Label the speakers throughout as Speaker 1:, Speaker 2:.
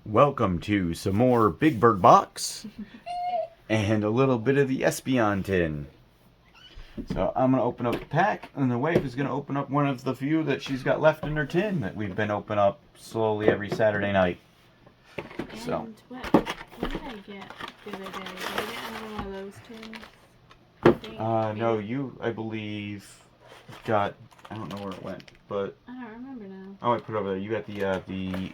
Speaker 1: Welcome to some more Big Bird Box and a little bit of the Espeon tin. So I'm going to open up the pack, and the wife is going to open up one of the few that she's got left in her tin that we've been opening up slowly every Saturday night. So.
Speaker 2: And what did I get the other day? Did I get another one of those tins?
Speaker 1: No, you, I believe, got, I don't know where it went, but.
Speaker 2: I don't remember now.
Speaker 1: Oh, I put it over there. You got the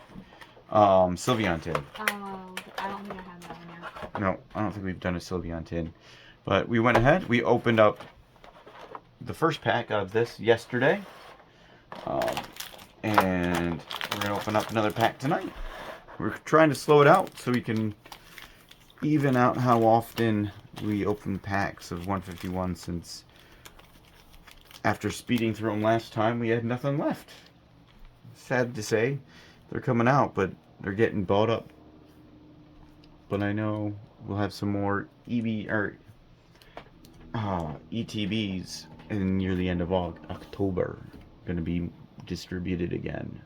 Speaker 1: Sylveon tin.
Speaker 2: Oh, I don't think I had that one yet.
Speaker 1: No, I don't think we've done a Sylveon tin. But we went ahead, we opened up the first pack of this yesterday. And we're going to open up another pack tonight. We're trying to slow it out so we can even out how often we open packs of 151, since after speeding through them last time, we had nothing left. Sad to say, they're coming out, but they're getting bought up. But I know we'll have some more ETBs near the end of October. Going to be distributed again.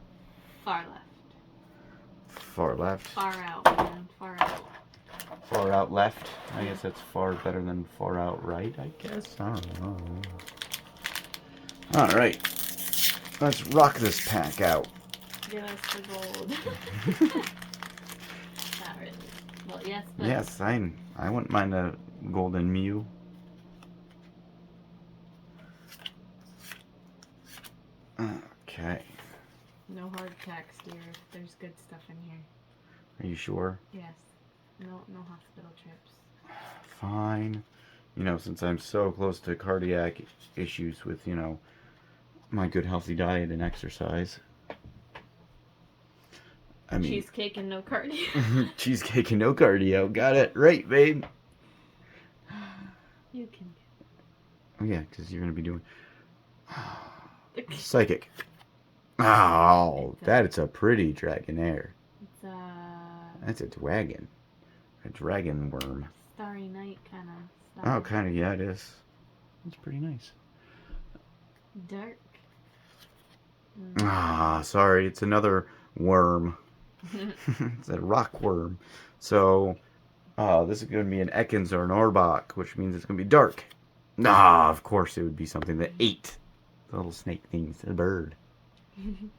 Speaker 2: Far left.
Speaker 1: Far left.
Speaker 2: Far out, man. Far out.
Speaker 1: Far out left. I guess that's far better than far out right, I guess. I don't know. Alright. Let's rock this pack out.
Speaker 2: Give us the gold. Not really. Well, yes, but...
Speaker 1: Yes, I wouldn't mind a golden Mew. Okay.
Speaker 2: No hard text, dear. There's good stuff in here.
Speaker 1: Are you sure?
Speaker 2: Yes. No hospital trips.
Speaker 1: Fine. You know, since I'm so close to cardiac issues with, my good healthy diet and exercise. I mean,
Speaker 2: cheesecake and no cardio.
Speaker 1: Cheesecake and no cardio. Got it right, babe.
Speaker 2: You can get it.
Speaker 1: Oh, yeah, because you're going to be doing psychic. Oh, that's a pretty Dragonair.
Speaker 2: It's a...
Speaker 1: That's a dragon. A dragon worm.
Speaker 2: Starry Night kind of
Speaker 1: stuff. Oh, kind of, yeah, it is. It's pretty nice.
Speaker 2: Dark.
Speaker 1: Sorry, it's another worm. It's a rock worm. So, this is going to be an Ekans or an Orbach, which means it's going to be dark. Of course it would be something that ate the little snake things, a bird. And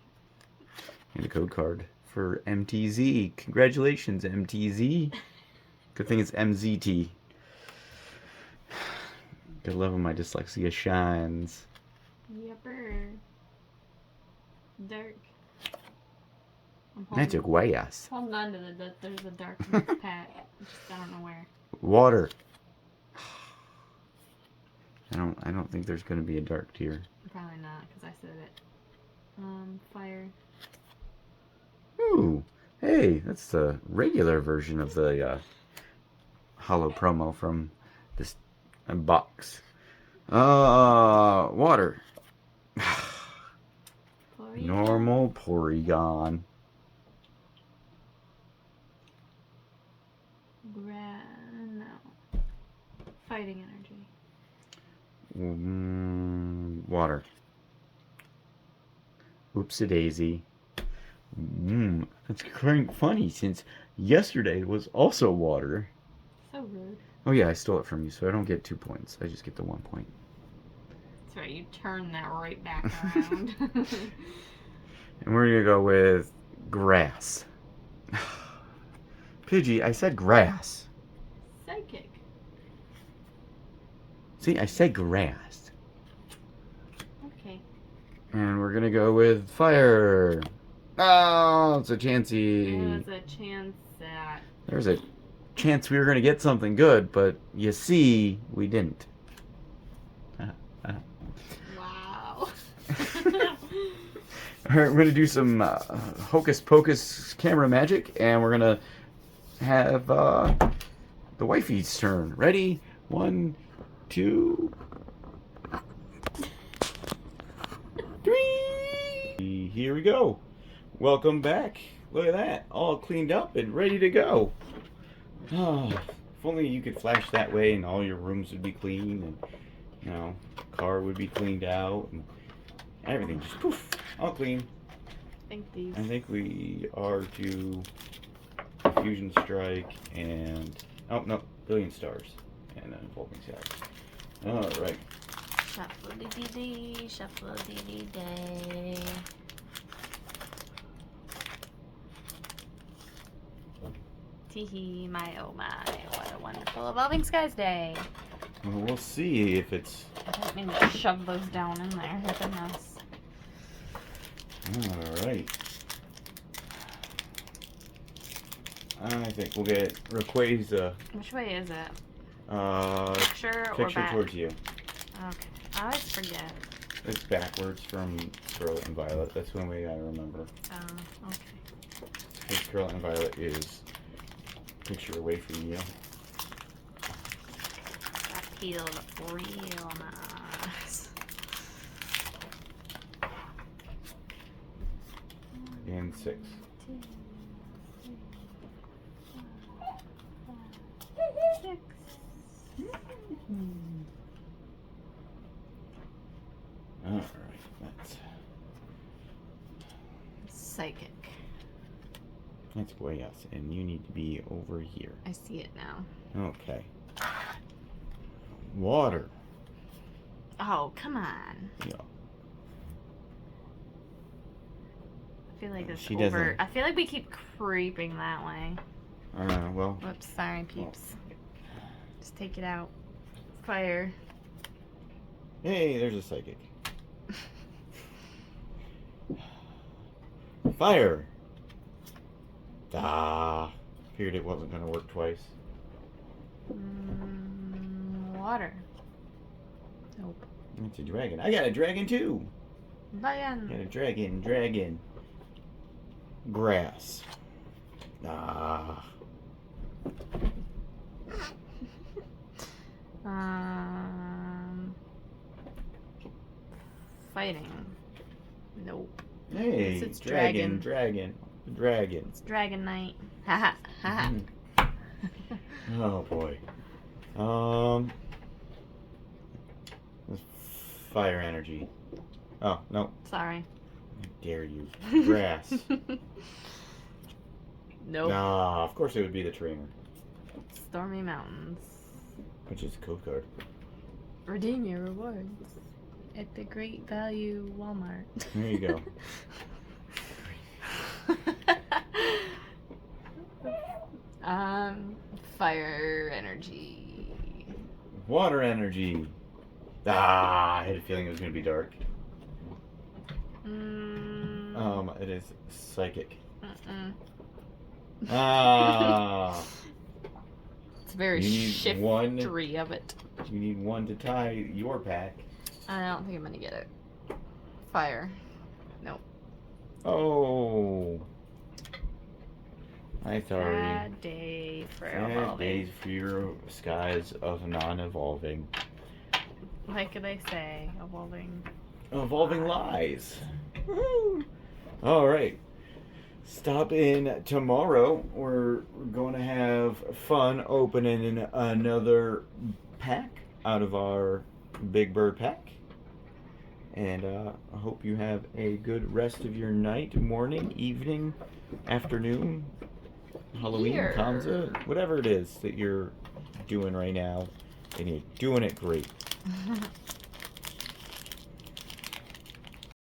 Speaker 1: a code card for MTZ. Congratulations, MTZ. Good thing it's MZT. Good love when my dyslexia shines.
Speaker 2: Yepper. Dark.
Speaker 1: Magic Wayas.
Speaker 2: Holding on to there's a dark in this pack. I don't know where.
Speaker 1: Water. I don't think there's going to be a dark tier.
Speaker 2: Probably not, because I said it. Fire.
Speaker 1: Ooh, hey, that's the regular version of the holo promo from this box. Water.
Speaker 2: Porygon.
Speaker 1: Normal Porygon.
Speaker 2: No. Fighting energy.
Speaker 1: Water. Oopsie-daisy. That's quite funny, since yesterday was also water.
Speaker 2: So rude.
Speaker 1: Oh yeah, I stole it from you, so I don't get 2 points. I just get the 1 point.
Speaker 2: That's right, you turn that right back around.
Speaker 1: And we're gonna go with grass. Pidgey, I said grass.
Speaker 2: Psychic.
Speaker 1: See, I said grass.
Speaker 2: Okay.
Speaker 1: And we're gonna go with fire. Oh, it's a chancey.
Speaker 2: It was a chance that...
Speaker 1: There's a chance we were gonna get something good, but you see, we didn't.
Speaker 2: Wow.
Speaker 1: Alright, we're gonna do some hocus pocus camera magic, and we're gonna have the wifey's turn. Ready? 1, 2, 3. Here we go. Welcome back. Look at that. All cleaned up and ready to go. Oh, if only you could flash that way and all your rooms would be clean, and car would be cleaned out, and everything just poof, all clean.
Speaker 2: I think these.
Speaker 1: I think we are to Fusion Strike, and oh no, Billion Stars, and then Evolving Sky. All right.
Speaker 2: Shuffle dee dee dee, shuffle dee dee day. Teehee, my oh my, what a wonderful Evolving Skies day.
Speaker 1: Well, we'll see if it's.
Speaker 2: I didn't mean to shove those down in there. Goodness.
Speaker 1: All right. I think we'll get Rayquaza.
Speaker 2: Which way is it?
Speaker 1: Picture
Speaker 2: or back?
Speaker 1: towards you.
Speaker 2: Okay. I always forget.
Speaker 1: It's backwards from Scarlet and Violet. That's one way I remember.
Speaker 2: Oh, okay.
Speaker 1: Because Scarlet and Violet is picture away from you.
Speaker 2: That feels real nice.
Speaker 1: And 6.
Speaker 2: 6.
Speaker 1: All right, that's way us, and you need to be over here.
Speaker 2: I see it now.
Speaker 1: Okay. Water.
Speaker 2: Oh, come on.
Speaker 1: Yeah.
Speaker 2: I feel like it's
Speaker 1: She
Speaker 2: over.
Speaker 1: doesn't-
Speaker 2: I feel like we keep creeping that way.
Speaker 1: Well.
Speaker 2: Whoops, sorry, peeps. Just take it out. Fire.
Speaker 1: Hey, there's a psychic. Fire. Figured it wasn't gonna work twice.
Speaker 2: Water. Nope.
Speaker 1: It's a dragon. I got a dragon too.
Speaker 2: Lion.
Speaker 1: Got a dragon. Grass.
Speaker 2: Fighting. Nope.
Speaker 1: Hey,
Speaker 2: It's
Speaker 1: dragon.
Speaker 2: It's Dragon Knight. Haha. Haha.
Speaker 1: Oh boy. Fire energy. Oh no.
Speaker 2: Sorry.
Speaker 1: How dare you? Grass.
Speaker 2: Nope.
Speaker 1: Nah, of course it would be the trainer,
Speaker 2: Stormy Mountains.
Speaker 1: which is a code card.
Speaker 2: Redeem your rewards at the Great Value Walmart.
Speaker 1: There you go.
Speaker 2: Fire energy.
Speaker 1: Water energy. I had a feeling it was gonna be dark. It is psychic.
Speaker 2: It's very
Speaker 1: You need
Speaker 2: shiftery of it.
Speaker 1: You need one to tie your pack.
Speaker 2: I don't think I'm gonna get it. Fire. Nope.
Speaker 1: Oh. I'm sorry.
Speaker 2: Bad day for
Speaker 1: Bad
Speaker 2: evolving.
Speaker 1: days for your skies of non-evolving.
Speaker 2: What could I say? Evolving.
Speaker 1: Evolving lies. Woo. All right. Stop in tomorrow. We're going to have fun opening another pack out of our Big Bird pack. And I hope you have a good rest of your night, morning, evening, afternoon, Halloween,
Speaker 2: Here.
Speaker 1: Kwanzaa, whatever it is that you're doing right now. And you're doing it great.